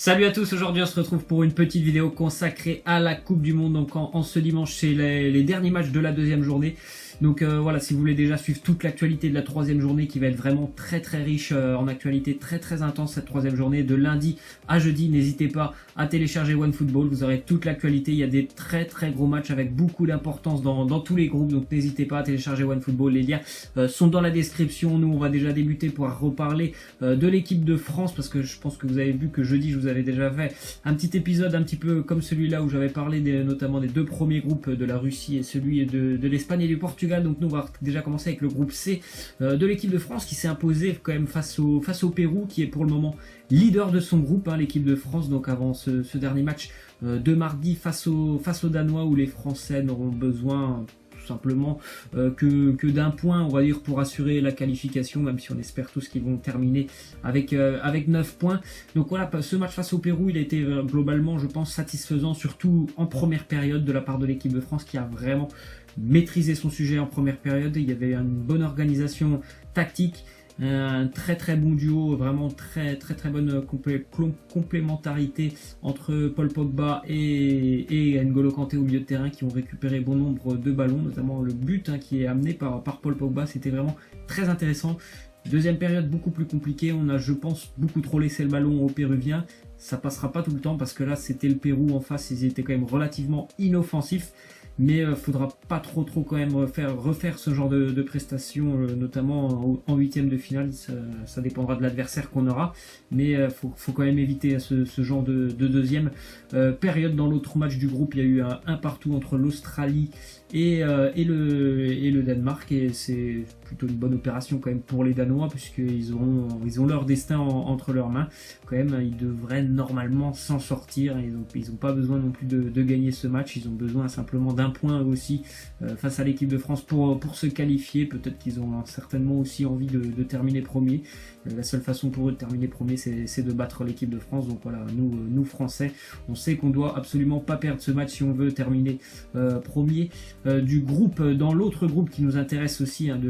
Salut à tous, aujourd'hui on se retrouve pour une petite vidéo consacrée à la Coupe du Monde. Donc en ce dimanche, c'est les derniers matchs de la deuxième journée. Donc voilà, si vous voulez déjà suivre toute l'actualité de la troisième journée qui va être vraiment très riche en actualité, très intense cette troisième journée de lundi à jeudi, n'hésitez pas à télécharger OneFootball, vous aurez toute l'actualité. Il y a des très gros matchs avec beaucoup d'importance dans tous les groupes, donc n'hésitez pas à télécharger OneFootball. Les liens sont dans la description. Nous on va déjà débuter pour reparler de l'équipe de France, parce que je pense que vous avez vu que jeudi je vous avais déjà fait un petit épisode un petit peu comme celui-là où j'avais parlé notamment des deux premiers groupes de la Russie et celui de l'Espagne et du Portugal. Donc nous on va déjà commencer avec le groupe C de l'équipe de France qui s'est imposé quand même face au Pérou, qui est pour le moment leader de son groupe, l'équipe de France. Donc avant ce dernier match de mardi face aux Danois, où les Français n'auront besoin tout simplement que d'un point, on va dire, pour assurer la qualification, même si on espère tous qu'ils vont terminer avec 9 points. Donc voilà, ce match face au Pérou, il a été globalement, je pense, satisfaisant, surtout en première période de la part de l'équipe de France, qui a vraiment maîtrisé son sujet en première période. Il y avait une bonne organisation tactique, un très bon duo, vraiment très bonne complémentarité entre Paul Pogba et N'Golo Kanté au milieu de terrain, qui ont récupéré bon nombre de ballons, notamment le but qui est amené par Paul Pogba. C'était vraiment très intéressant. Deuxième période beaucoup plus compliquée, on a, je pense, beaucoup trop laissé le ballon aux Péruviens. Ça passera pas tout le temps parce que là c'était le Pérou en face, ils étaient quand même relativement inoffensifs. Mais faudra pas trop quand même refaire ce genre de prestations, notamment en huitième de finale. Ça dépendra de l'adversaire qu'on aura, mais faut quand même éviter ce genre de deuxième période. Dans l'autre match du groupe, il y a eu un partout entre l'Australie et le Danemark, et c'est plutôt une bonne opération quand même pour les Danois, puisqu'ils ont leur destin entre leurs mains. Quand même, ils devraient normalement s'en sortir. Ils ont pas besoin non plus de gagner ce match, ils ont besoin simplement d'un point aussi face à l'équipe de France pour se qualifier. Peut-être qu'ils ont certainement aussi envie de terminer premier. La seule façon pour eux de terminer premier, c'est de battre l'équipe de France. Donc voilà, nous Français, on sait qu'on doit absolument pas perdre ce match si on veut terminer premier du groupe. Dans l'autre groupe qui nous intéresse aussi, dans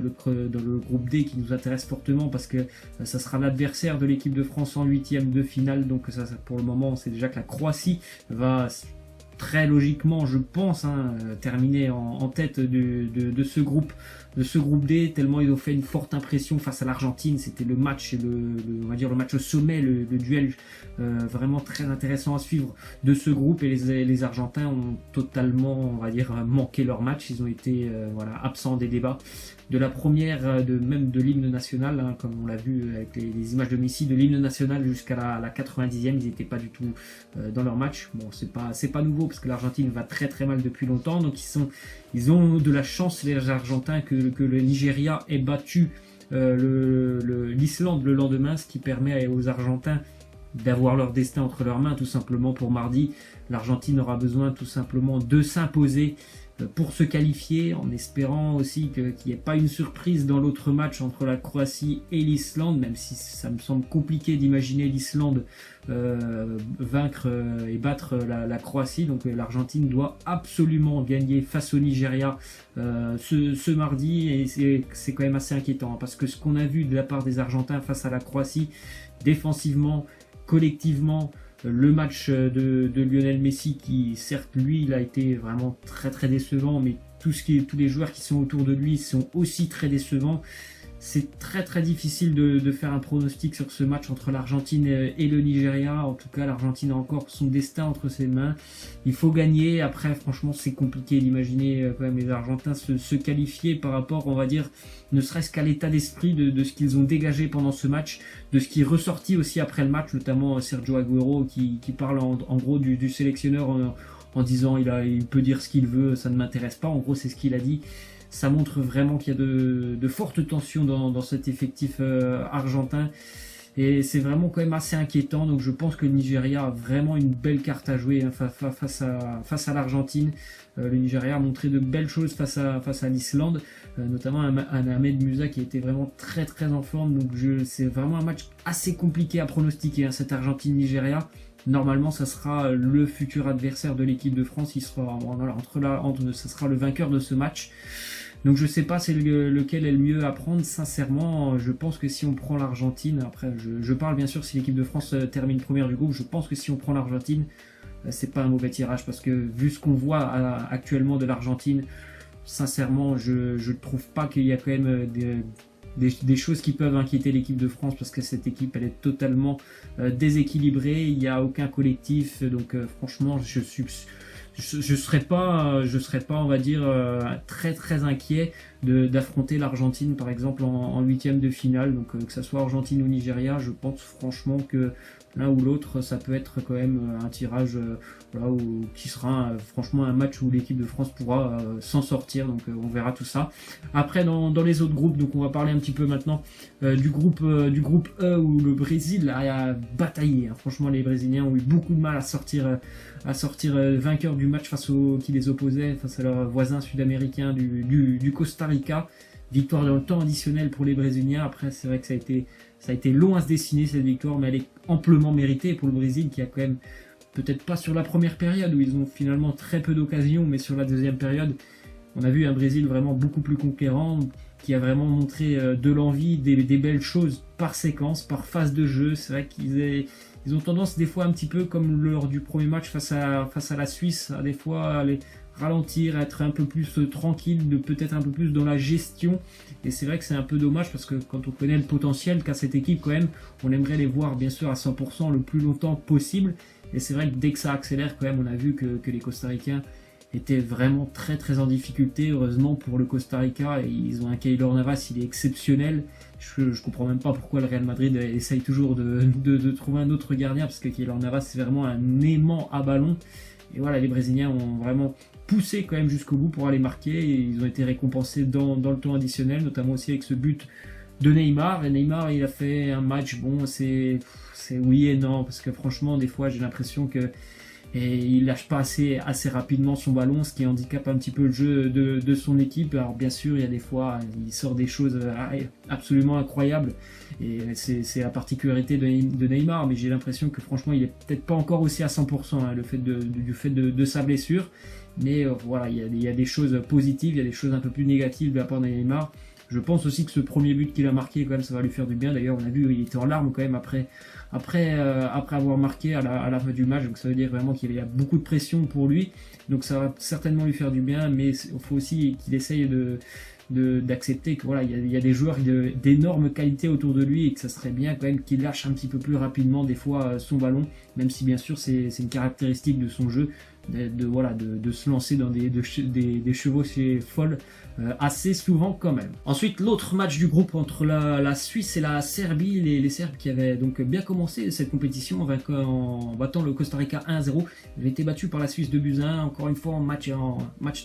le groupe D, qui nous intéresse fortement, parce que ça sera l'adversaire de l'équipe de France en huitième de finale. Donc ça pour le moment, on sait déjà que la Croatie va très logiquement, je pense, terminer en tête de ce groupe D, tellement ils ont fait une forte impression face à l'Argentine. C'était le match, on va dire le match au sommet, le duel vraiment très intéressant à suivre de ce groupe, et les Argentins ont totalement, on va dire, manqué leur match. Ils ont été absents des débats de la première, même de l'hymne national, comme on l'a vu avec les images de Messi, de l'hymne national jusqu'à la 90e, ils n'étaient pas du tout dans leur match. Bon, c'est pas nouveau, parce que l'Argentine va très mal depuis longtemps, donc ils ont de la chance, les Argentins, que le Nigeria ait battu l'Islande le lendemain, ce qui permet aux Argentins d'avoir leur destin entre leurs mains, tout simplement. Pour mardi, l'Argentine aura besoin tout simplement de s'imposer pour se qualifier, en espérant aussi qu'il n'y ait pas une surprise dans l'autre match entre la Croatie et l'Islande, même si ça me semble compliqué d'imaginer l'Islande vaincre et battre la Croatie. Donc l'Argentine doit absolument gagner face au Nigeria ce mardi, et c'est quand même assez inquiétant, parce que ce qu'on a vu de la part des Argentins face à la Croatie, défensivement, collectivement, le match de Lionel Messi, qui certes lui il a été vraiment très décevant, mais tous les joueurs qui sont autour de lui sont aussi très décevants. C'est très difficile de faire un pronostic sur ce match entre l'Argentine et le Nigeria. En tout cas, l'Argentine a encore son destin entre ses mains. Il faut gagner. Après, franchement, c'est compliqué d'imaginer quand même les Argentins se qualifier par rapport, on va dire, ne serait-ce qu'à l'état d'esprit de ce qu'ils ont dégagé pendant ce match, de ce qui est ressorti aussi après le match, notamment Sergio Agüero qui parle en gros du sélectionneur en disant il peut dire ce qu'il veut, ça ne m'intéresse pas. En gros, c'est ce qu'il a dit. Ça montre vraiment qu'il y a de fortes tensions dans cet effectif argentin, et c'est vraiment quand même assez inquiétant. Donc je pense que le Nigeria a vraiment une belle carte à jouer face à l'Argentine. Le Nigeria a montré de belles choses face à l'Islande, notamment un Ahmed Musa qui était vraiment très en forme. Donc c'est vraiment un match assez compliqué à pronostiquer, cette Argentine-Nigeria. Normalement, ça sera le futur adversaire de l'équipe de France. Il sera ça sera le vainqueur de ce match. Donc je sais pas c'est lequel est le mieux à prendre. Sincèrement, je pense que si on prend l'Argentine, après je parle bien sûr si l'équipe de France termine première du groupe, je pense que si on prend l'Argentine, c'est pas un mauvais tirage parce que vu ce qu'on voit actuellement de l'Argentine, sincèrement, je trouve pas qu'il y a quand même des choses qui peuvent inquiéter l'équipe de France parce que cette équipe elle est totalement déséquilibrée, il n'y a aucun collectif, donc franchement je serais pas on va dire très très inquiet d'affronter l'Argentine par exemple en huitième de finale, donc que ce soit Argentine ou Nigeria, je pense franchement que l'un ou l'autre ça peut être quand même un tirage voilà, qui sera franchement un match où l'équipe de France pourra s'en sortir, donc on verra tout ça. Après dans les autres groupes, donc on va parler un petit peu maintenant du groupe E où le Brésil a bataillé, hein. Franchement les Brésiliens ont eu beaucoup de mal à sortir vainqueur du match qui les opposait face à leurs voisins sud-américains du Costa Rica. Victoire dans le temps additionnel pour les Brésiliens. Après c'est vrai que ça a été long à se dessiner cette victoire, mais elle est amplement méritée pour le Brésil qui a quand même, peut-être pas sur la première période où ils ont finalement très peu d'occasions, mais sur la deuxième période, on a vu un Brésil vraiment beaucoup plus conquérant, qui a vraiment montré de l'envie, des belles choses par séquence, par phase de jeu. C'est vrai qu'ils ont tendance des fois un petit peu comme lors du premier match face à la Suisse, à des fois aller ralentir, être un peu plus tranquille, peut-être un peu plus dans la gestion, et c'est vrai que c'est un peu dommage parce que quand on connaît le potentiel qu'a cette équipe quand même, on aimerait les voir bien sûr à 100% le plus longtemps possible, et c'est vrai que dès que ça accélère quand même, on a vu que les Costaricains étaient vraiment très très en difficulté. Heureusement pour le Costa Rica, ils ont un Keylor Navas, il est exceptionnel. Je comprends même pas pourquoi le Real Madrid essaye toujours de trouver un autre gardien, parce que Keylor Navas c'est vraiment un aimant à ballon. Et voilà, les Brésiliens ont vraiment poussé quand même jusqu'au bout pour aller marquer, et ils ont été récompensés dans le temps additionnel, notamment aussi avec ce but de Neymar. Et Neymar, il a fait un match, bon, c'est oui et non, parce que franchement, des fois, j'ai l'impression que il lâche pas assez rapidement son ballon, ce qui handicape un petit peu le jeu de son équipe. Alors bien sûr, il y a des fois, il sort des choses absolument incroyables, et c'est la particularité de Neymar, mais j'ai l'impression que franchement, il est peut-être pas encore aussi à 100%, hein, du fait de sa blessure. Mais voilà, il y a des choses positives, il y a des choses un peu plus négatives de la part de Neymar. Je pense aussi que ce premier but qu'il a marqué, quand même, ça va lui faire du bien. D'ailleurs, on a vu, il était en larmes quand même après avoir marqué à la fin du match. Donc ça veut dire vraiment qu'il y a beaucoup de pression pour lui. Donc ça va certainement lui faire du bien, mais il faut aussi qu'il essaye d'accepter que voilà, il y a des joueurs d'énormes qualités autour de lui, et que ça serait bien quand même qu'il lâche un petit peu plus rapidement des fois son ballon, même si bien sûr c'est une caractéristique de son jeu de se lancer dans des chevauchées folles assez souvent quand même. Ensuite, l'autre match du groupe entre la Suisse et la Serbie, les Serbes qui avaient donc bien commencé cette compétition en battant le Costa Rica 1-0, ils avaient été battus par la Suisse 2-1, encore une fois en match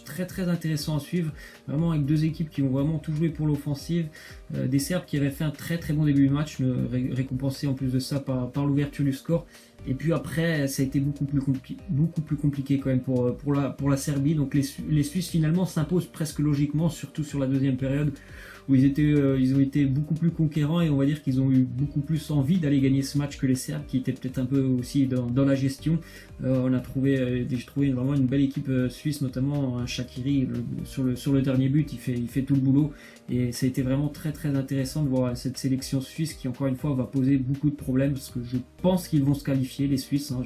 très très intéressant à suivre, vraiment avec deux équipes qui ont vraiment tout joué pour l'offensive, des Serbes qui avaient fait un très très bon début de match, récompensés en plus de ça par l'ouverture du score. Et puis après, ça a été beaucoup plus compliqué quand même pour la Serbie. Donc les Suisses finalement s'imposent presque logiquement, surtout sur la deuxième période, où ils ont été beaucoup plus conquérants, et on va dire qu'ils ont eu beaucoup plus envie d'aller gagner ce match que les Serbes, qui étaient peut-être un peu aussi dans la gestion. J'ai trouvé vraiment une belle équipe suisse, notamment Shaqiri sur le dernier but, il fait tout le boulot, et ça a été vraiment très très intéressant de voir cette sélection suisse qui encore une fois va poser beaucoup de problèmes, parce que je pense qu'ils vont se qualifier, les Suisses, hein,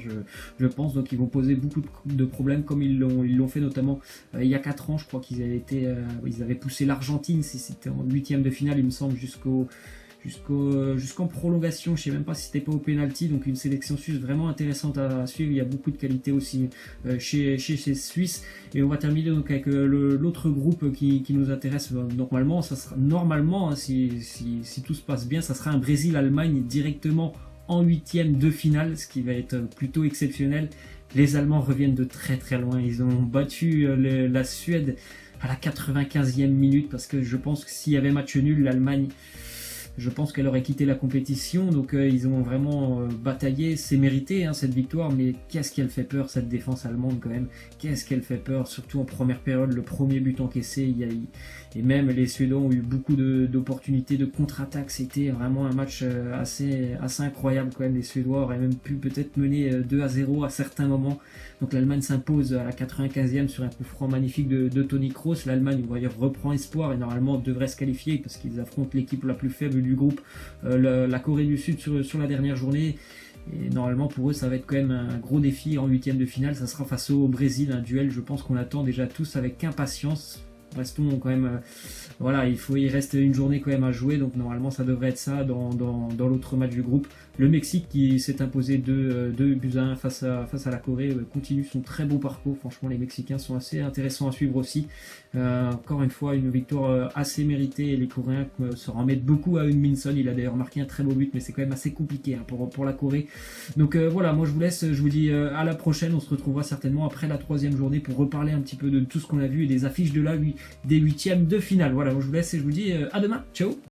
je pense, donc ils vont poser beaucoup de problèmes comme ils l'ont fait notamment il y a 4 ans. Je crois qu'ils avaient poussé l'Argentine, c'était en 8e de finale il me semble, jusqu'en prolongation. Je sais même pas si c'était pas au penalty. Donc une sélection suisse vraiment intéressante à suivre. Il y a beaucoup de qualité aussi chez ces Suisses. Et on va terminer donc avec l'autre groupe qui nous intéresse. Normalement, ça sera hein, si tout se passe bien, ça sera un Brésil-Allemagne directement en 8e de finale, ce qui va être plutôt exceptionnel. Les Allemands reviennent de très très loin. Ils ont battu la Suède à la 95e minute, parce que je pense que s'il y avait match nul, l'Allemagne je pense qu'elle aurait quitté la compétition. Donc ils ont vraiment bataillé, c'est mérité hein, cette victoire, mais qu'est-ce qu'elle fait peur cette défense allemande quand même, qu'est-ce qu'elle fait peur, surtout en première période, le premier but encaissé, et même les Suédois ont eu beaucoup d'opportunités de contre-attaque, c'était vraiment un match assez incroyable quand même. Les Suédois auraient même pu peut-être mener 2-0 à certains moments. Donc l'Allemagne s'impose à la 95e sur un coup franc magnifique de Toni Kroos. L'Allemagne, on va dire, reprend espoir et normalement devrait se qualifier parce qu'ils affrontent l'équipe la plus faible du groupe, la Corée du Sud sur la dernière journée. Et normalement pour eux ça va être quand même un gros défi en huitième de finale. Ça sera face au Brésil, un duel je pense qu'on attend déjà tous avec impatience. Restons quand même, voilà, il reste une journée quand même à jouer, donc normalement ça devrait être ça dans l'autre match du groupe. Le Mexique qui s'est imposé 2-1 face à la Corée continue son très beau parcours. Franchement les Mexicains sont assez intéressants à suivre aussi. Encore une fois une victoire assez méritée et les Coréens se remettent beaucoup à Heung-min Son. Il a d'ailleurs marqué un très beau but, mais c'est quand même assez compliqué hein, pour la Corée. Donc voilà, moi je vous laisse, je vous dis à la prochaine. On se retrouvera certainement après la troisième journée pour reparler un petit peu de tout ce qu'on a vu et des affiches des huitièmes de finale. Voilà, moi je vous laisse et je vous dis à demain. Ciao.